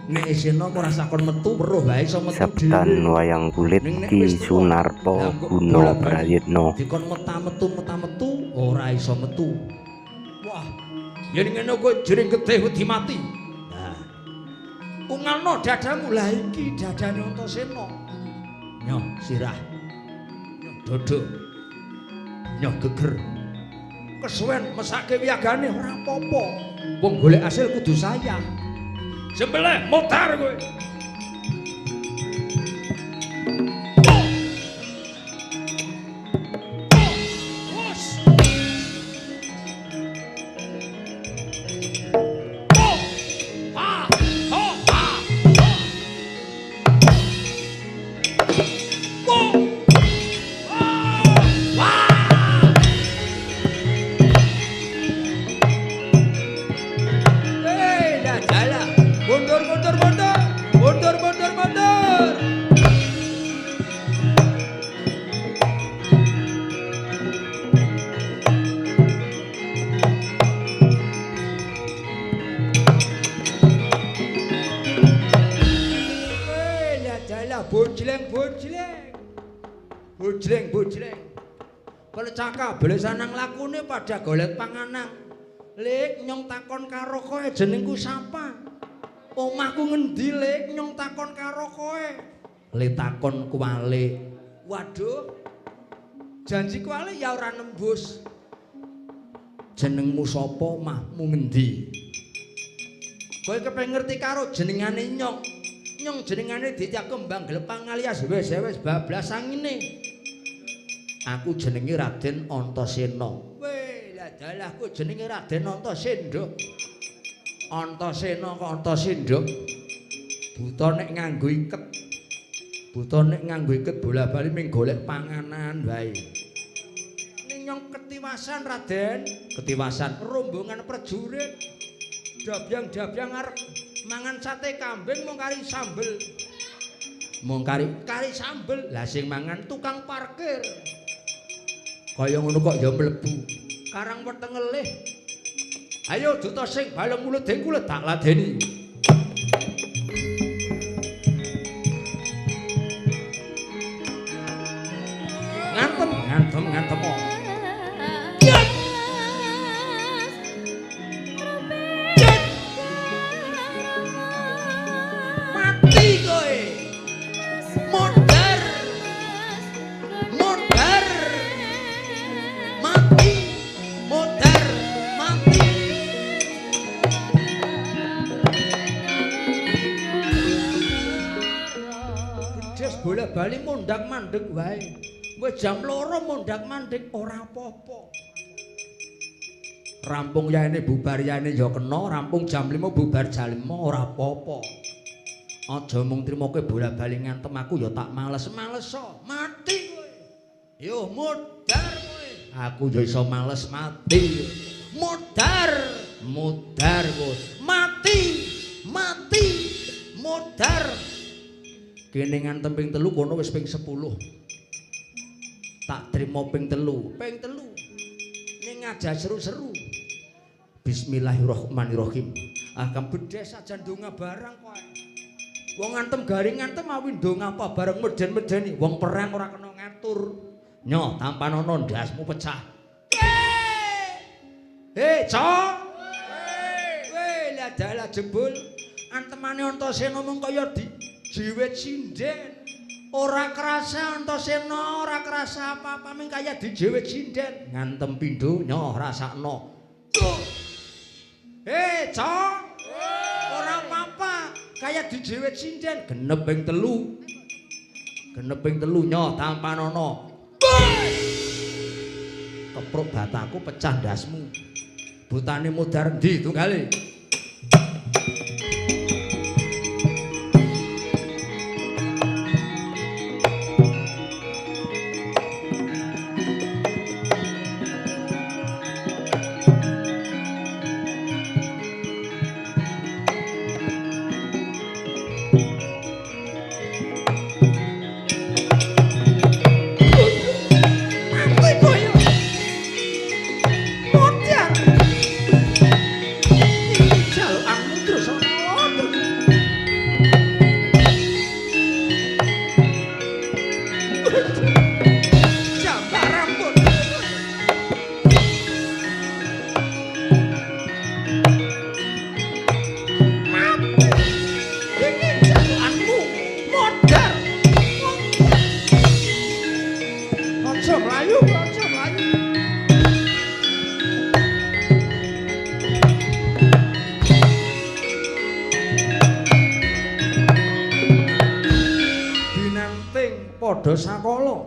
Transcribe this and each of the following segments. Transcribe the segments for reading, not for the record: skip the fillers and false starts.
nek isine ora sakon metu weruh wae iso metu Sabdan wayang kulit Ki Sunarto Guno Prayitno. Dikon metu ora iso metu. Wah, yen ngene kowe jering getih wedi mati. Nah. Ungalno dadamu lah iki dadane Antasena. Nyoh sirah. Nyoh dodo. Nyoh geger. Kesuwen mesake wiyagane ora apa-apa. Wong golek hasil kudu sayang. Sembelih mutar kowe. Bojleng. Kalau cakap boleh sanang lakune pada golek panganan. Lek nyong takon karo kowe jenengku sapa? Omahku ngendi Lek nyong takon karo kowe? Le takon kuwale. Waduh. Janji kuwale ya ora nembus. Jenengmu sapa, omahmu ngendi? Kowe kepengin ngerti karo jenengane nyong. Nyong jenengane Ditya Kembang Glepang alias wis bablas sangine. Aku jenenge Raden Antasena. Weh, lah dalah ku jenenge Raden Antasendra. Antasena kok Antasendra. Buta nek nganggo iket. Buta nek nganggo iket bola-bali ming golek panganan wae. Ning nyong ketiwasan Raden, ketiwasan rombongan prajurit. Dabyang-dabyang arep mangan sate kambing mung kari sambel. Mung kari sambel. Lah sing mangan tukang parkir. Kaya ngono kok ya mlebu. Karang weteng ngelih. Ayo duta sing baleng mulut deng kula tak ladeni. Ngantem. Mati kowe. Modar. Bola-bali mondhak-mandhek wae. Wis jam 2 mondhak-mandhek ora apa-apa. Rampung yaene bubar yaene ya kena, rampung jam 5 bubar jam 5 ora apa-apa. Aja mung trimo kowe bola-bali ngantem aku ya tak males-males mati kowe. Yo mudhar kowe. Aku ya iso males mati. Mudhar kowe. Mati. Mudhar. Kene ngantem ping 3 kono wis ping 10. Tak trimo ping 3. Ning aja seru-seru. Bismillahirrahmanirrahim. Akam bedhe sajan donga barang kowe. Wong ngantem garing ngantem awi ndonga apa bareng meden-medeni. Wong perang ora kena ngatur. Nyoh tampanono ndasmu pecah. Cok. Weh, lah dalah jebul. Antemane Antasena mung kaya jiwet sinden. Ora kerasa Antasena, ora kerasa apa-apa ming kaya dijiwet sinden. Ngantem pindho nyoh rasakno. Cok. Ora apa-apa, kaya dijiwet sinden. Genep ping 3 nyoh tampanono. Kepruk bataku pecah ndasmu. Butane mudhar endi tunggale? padha sakala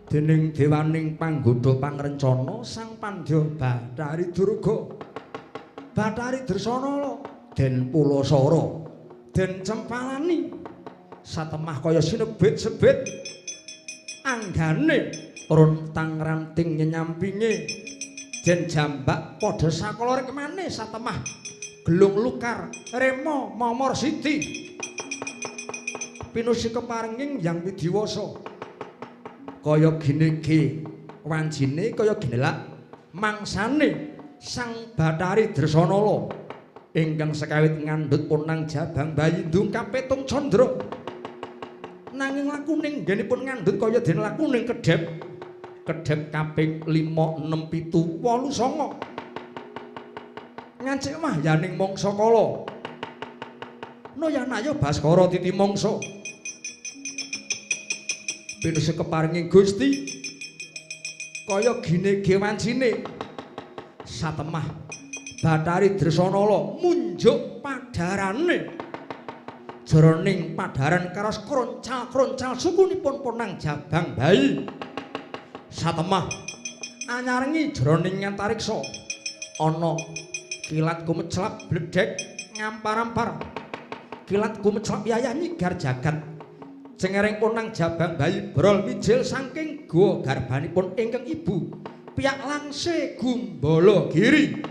dening dewaning panggodha pangrencana Sang Pandya Bathari Durga Bathari Dresana den Pulasara den Cempalani satemah kaya sinebit-sebit anggane runtang ranting nyampinge den jambak padha sakala rikmane satemah gelung lukar rema momor siti pinusi keparenging yang widiwasa kaya ginege wanjine kaya ginelak mangsane Sang Bathari Dresanala ingkang sekawit ngandhut punang jabang bayi ndung kapetung candra nanging lakuning nggenipun ngandhut kaya den lakuning kedhep kaping 5 6 7 8 9 ngancik mahyaning mangsa kala noyanaya Baskara titi mangsa pinusi keparenging Gusti kaya ginege wancine satemah Bathari Dresanala munjuk padharane jroning padharan karos kroncal-kroncal sukunipun punang jabang bayi satemah anyarengi jroning antariksa ana kilat gumeclap bledhek ngampar-ampar kilat gumeclap yayah nyigar jagat cengering punang jabang bayi brol mijil saking guwa garbanipun ingkang ibu Piyak Langse Gumbala Giri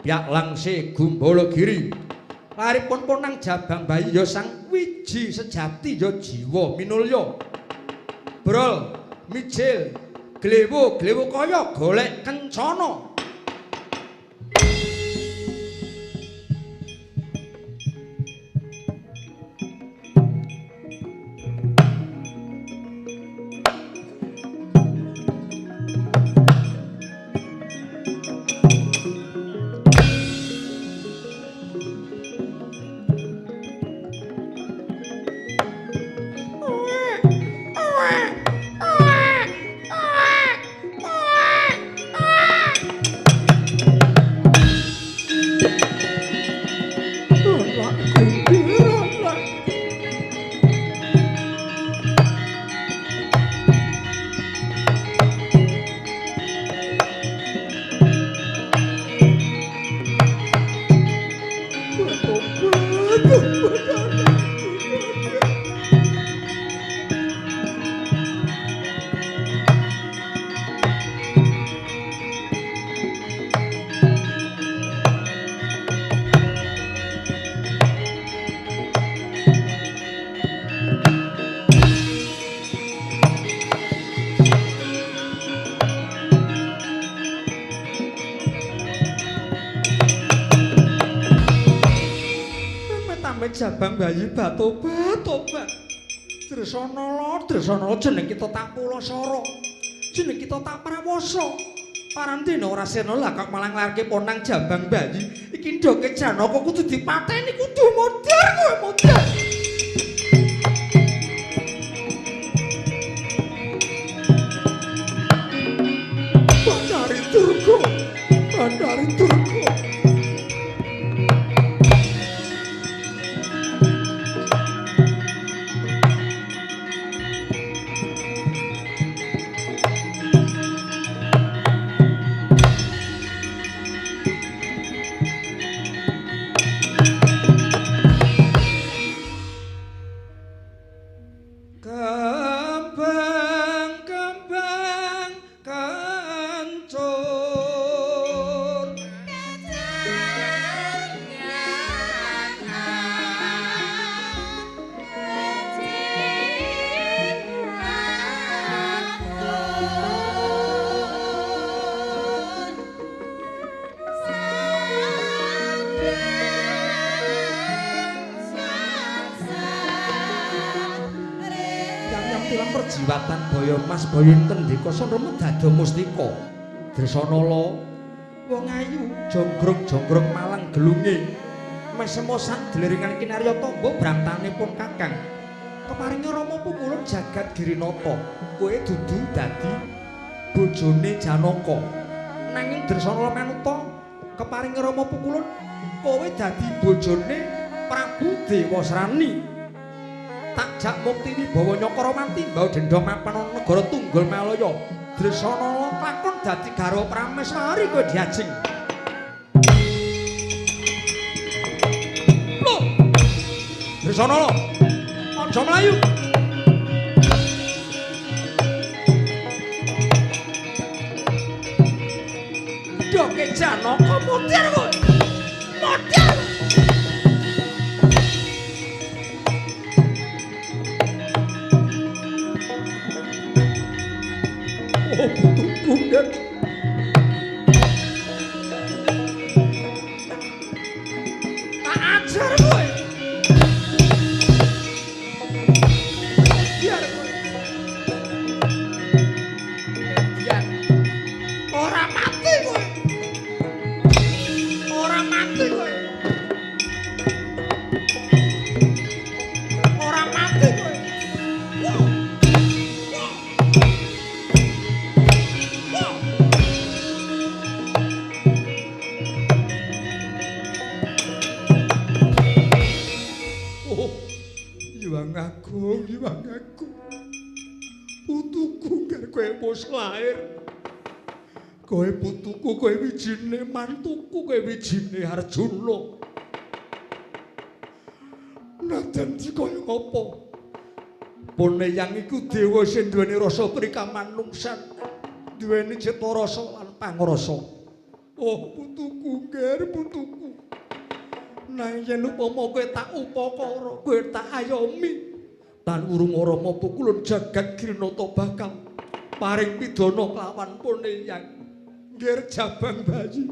Piyak Langse Gumbala Giri laripun punang jabang bayi ya sang wiji sejati ya jiwa minulya brol mijil glewu kaya golek kencana jabang bayi batobat Dresanala jeneng kita tak Pulasara jeneng kita tak Prawasa parandene ora sena lah kok malang larke ponang jabang bayi iki ndoke Janaka kudu dipateni kudu modar kowe modar Bathari Durga perjiwatan Baya Mas Baya Tendika Sanrama dada mustika Dresanala wong ayu jonggrong malang gelunge mesemo sak dleringan kinarya tamba bramtanipun Kakang keparingi Rama Pukulun jagat Girinata kowe dudu dadi bojone Janaka nanging Dresanala manuta keparingi Rama Pukulun kowe dadi bojone Prabu Dewasrani tak jak mukti wibawa Nyakara Mantimbau dendha mapan ana negara Tunggal Malaya. Dresana lakon dadi garwa Prameswari kowe diajeng. Lho. Dresana lho. Aja mlayu. Doke Janaka mudhir kowe. Mudhir. Oh, putuku kan. Tak ajar kowe. Biar kowe. Biar. Ora mati kowe. Ora mati kowe. Ora mati kowe. Wow. Hyang Agung. Putuku gar kowe wis lair. Kowe putuku, kowe wijine mantuku, kowe wijine Arjuna. Nadan dikaya ngapa? Pone yang iku dewa sing duweni rasa prikamanungsan, duweni cita rasa lan pangrasa. Oh putuku, gar putuku. Nang yen upama kowe tak upakara, kowe tak ayomi, tan urung Rama pukulun jagat Grinata bakal paring pidana kelawan pone yang ngger jabang bayi.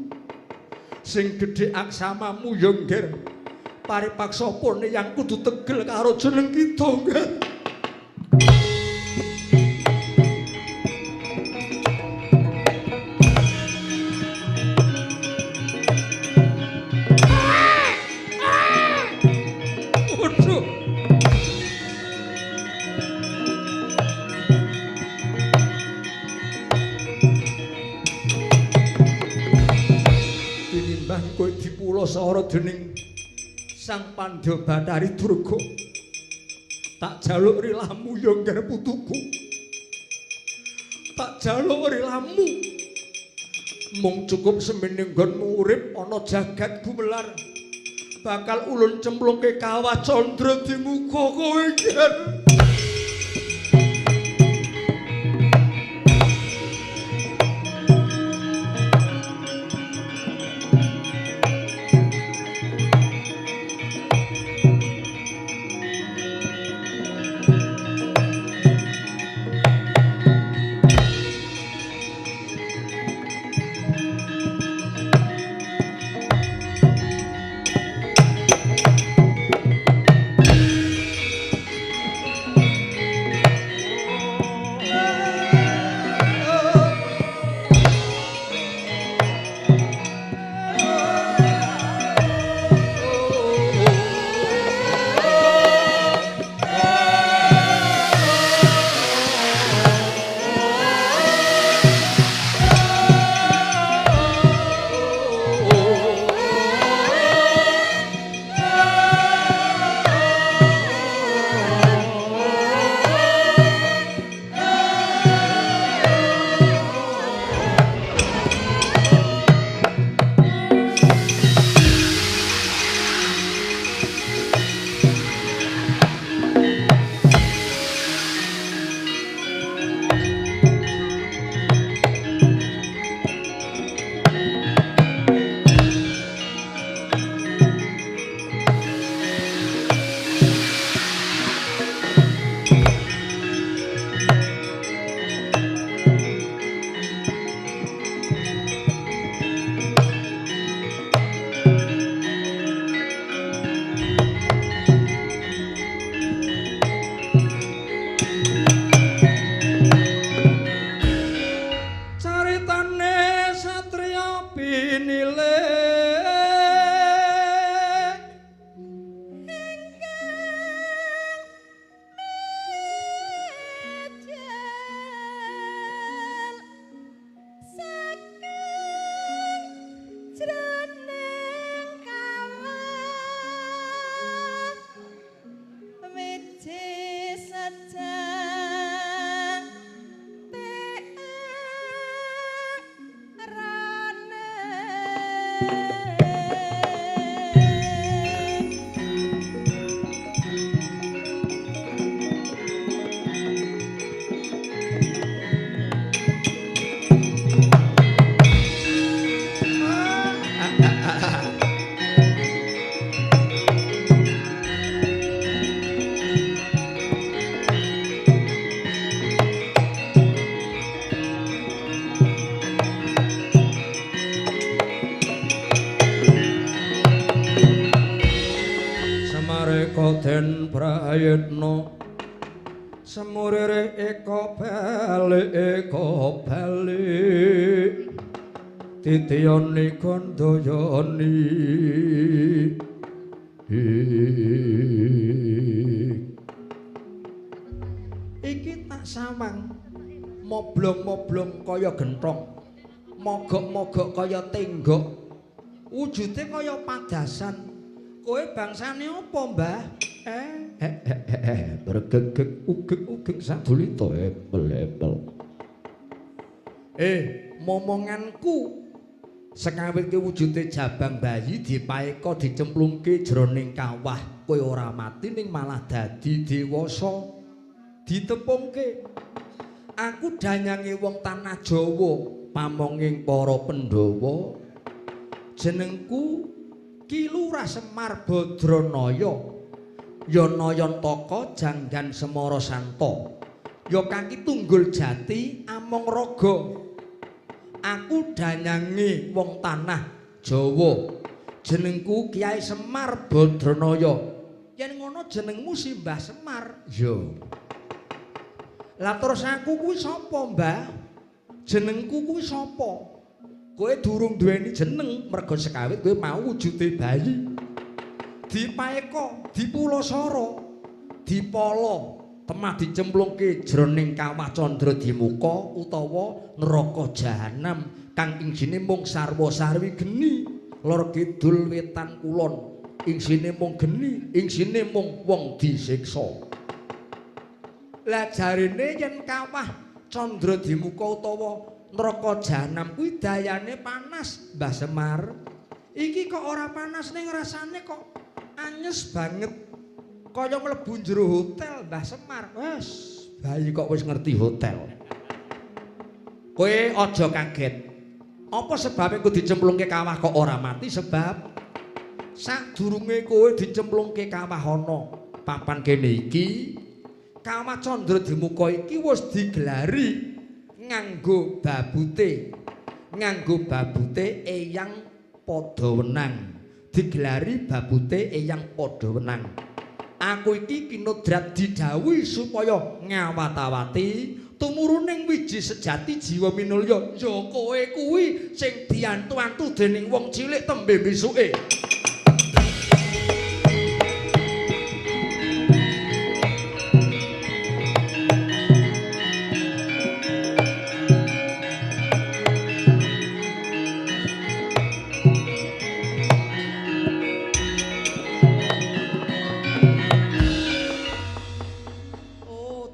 Sing gedhe aksamamu ya ngger. Paripaksa pone yang kudu tegel karo jeneng kita, ngger. Kowe dipula sawara dening Sang Pandya Bathari Durga. Tak jaluk rilamu ya ngger putuku. Tak jaluk rilamu. Mung cukup semene nggonmu urip ana jagat gumelar. Bakal ulun cemplungke kawah candra di muka kowe ngger. Den prayitna semurire eka bali titiyani gandayani iki tak sawang moblong-moblong kaya genthong mogok-mogok kaya tenggok wujude kaya padasan kowe bangsane apa mbah bergegeg ugeg-ugeg sadulita epel-epel momonganku sekawit ki wujude jabang bayi dipaeka dicemplungke jroning kawah kowe ora mati ning malah dadi dewasa ditepungke aku danyange wong tanah Jawa pamonging para Pandhawa jenengku Ki Lurah Semar Badranaya ya Nayantaka Janggan Semara Santa ya Kaki Tunggul Jati Among Raga aku danyange wong tanah Jawa jenengku Kiai Semar Badranaya yen ngono jenengmu Simbah Semar yo lah terus aku kuwi sapa Mbah jenengku kuwi sapa kowe durung duweni jeneng merga sekawit kowe mau wujude bayi dipaeka dipulasara dipala temah dicemplungke jroning kawah candra dimuka utawa neraka jahanam kang isine mung sarwa-sarwi geni lor kidul wetan kulon isine mung geni isine mung wong disiksa lah jarine yen kawah candra dimuka utawa neraka jahanam kuwi dayane panas Mbah Semar iki kok ora panas ning rasane kok anyes banget kaya mlebu jero hotel Mbah Semar wes bayi kok wis ngerti hotel kowe aja kaget apa sebabe kowe dicemplungke kawah kok ora mati sebab sadurunge kowe dicemplungke kawah ana papan kene iki kawah candra dimuka iki wis digelari nganggo babute eyang padha wenang digelari babute eyang padha wenang aku iki kinodrat didhawuhi supaya ngawat-awati tumuruning wiji sejati jiwa minulya ya kowe kuwi sing diantu-antu dening wong cilik tembe besuke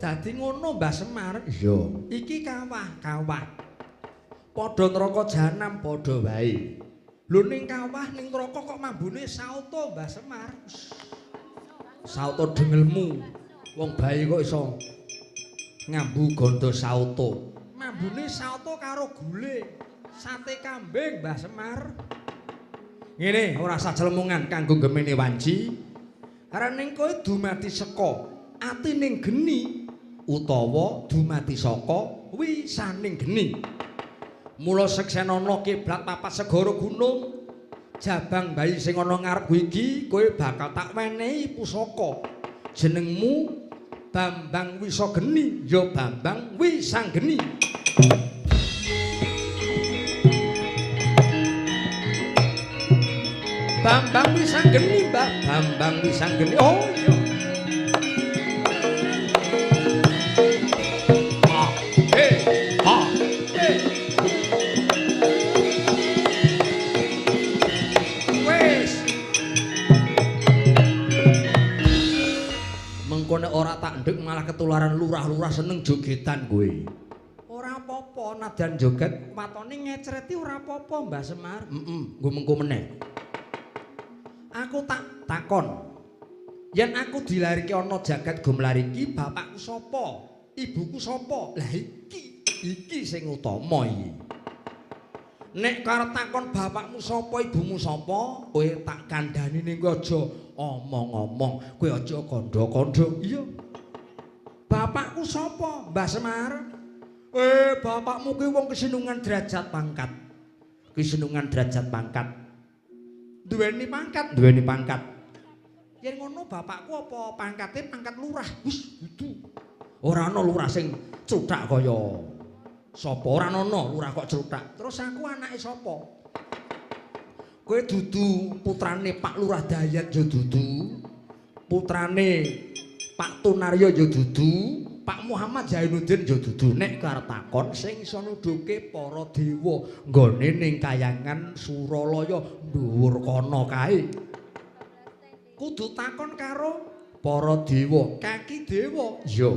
dadi ngono Mbah Semar iya iki kawah padha neraka jahanam padha wae lho ning kawah ning neraka kok mambune sauta Mbah Semar sauta dengelmu wong bayi kok iso ngambu ganda sauta mambune sauta karo gule sate kambing Mbah Semar ngene ora sajlemungan kanggo gemene wanci arane kowe dumati seka atining geni utawa dumati saka wisaning geni mula seksenana kiblat papat segara gunung jabang bayi sing ana ngarep iki kowe bakal tak wenehi pusaka jenengmu Bambang Wisageni ya Bambang Wisanggeni Bambang Wisanggeni Mbak Bambang Wisanggeni oh iya engko nek ora tak ndek malah ketularan lurah-lurah seneng jogetan kowe. Ora apa-apa nadan joget watone ngecreti ora apa-apa Mbah Semar. Nggo mengko meneh. Aku tak takon. Yen aku dilarike ana jagat gumlar iki bapakku sapa? Ibuku sapa? Lah iki sing utama iki. Nek karep takon bapakmu sapa, ibumu sapa, kowe tak kandhani ning aja omong-omong, kowe aja kandha-kandha. Iya. Bapakku sapa, Mbah Semar? Bapakmu kuwi wong kesenungan derajat pangkat. Kesenungan derajat pangkat. Duweni pangkat, duweni pangkat. Yen ngono bapakku apa pangkate pangkat lurah? Wis dudu. Ora ana lurah sing cuthak kaya sapa, ora ana lurah kok cuthak. Terus aku anake sapa? Kowe dudu putrane Pak Lurah Dayat ya dudu. Putrane Pak Tunaryo ya dudu. Pak Muhammad Zainuddin ya dudu. Nek karep takon sing iso nuduhke para dewa nggone ning Kayangan Suralaya dhuwur kono kae. Kudu takon karo para dewa, kaki dewa. Iya.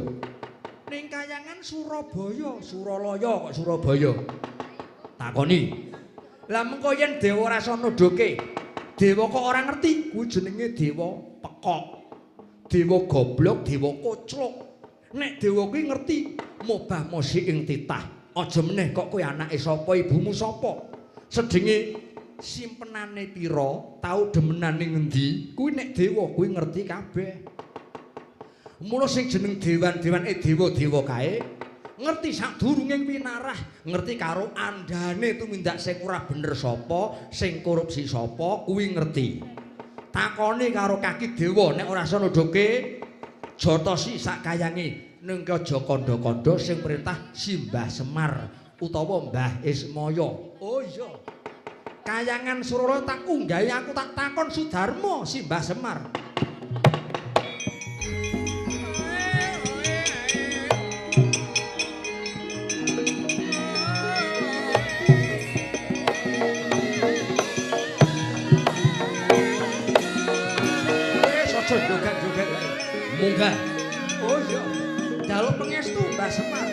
Ning Kayangan Surabaya, Suralaya kok Surabaya. Takoni. Lah mengko yen dewa ora iso nuduhke, dewa kok ora ngerti, kuwi jenenge dewa pekok. Dewa goblok, dewa koclok. Nek dewa kuwi ngerti, mobah mosi ing titah. Aja meneh kok kowe anake sapa, ibumu sapa. Sedenge simpenane pira, tau demenan ning endi, kuwi nek dewa kuwi ngerti kabeh. Mula sing jeneng dewan-dewan dewa-dewa kae ngerti sadurunge winarah, ngerti karo andane tumindak sing ora bener sapa, sing korupsi sapa, kuwi ngerti. Takoni karo kaki dewa nek ora iso nuduhke jotosi sak kayange ning aja kandha-kandha sing perintah Simbah Semar utawa Mbah Ismaya. Oh iya. Kayangan Suralaya tak unggahi aku tak takon Sudarma Simbah Semar. Joget-joget munggah. Oh iya. Jaluk pangestu Mbah Semar.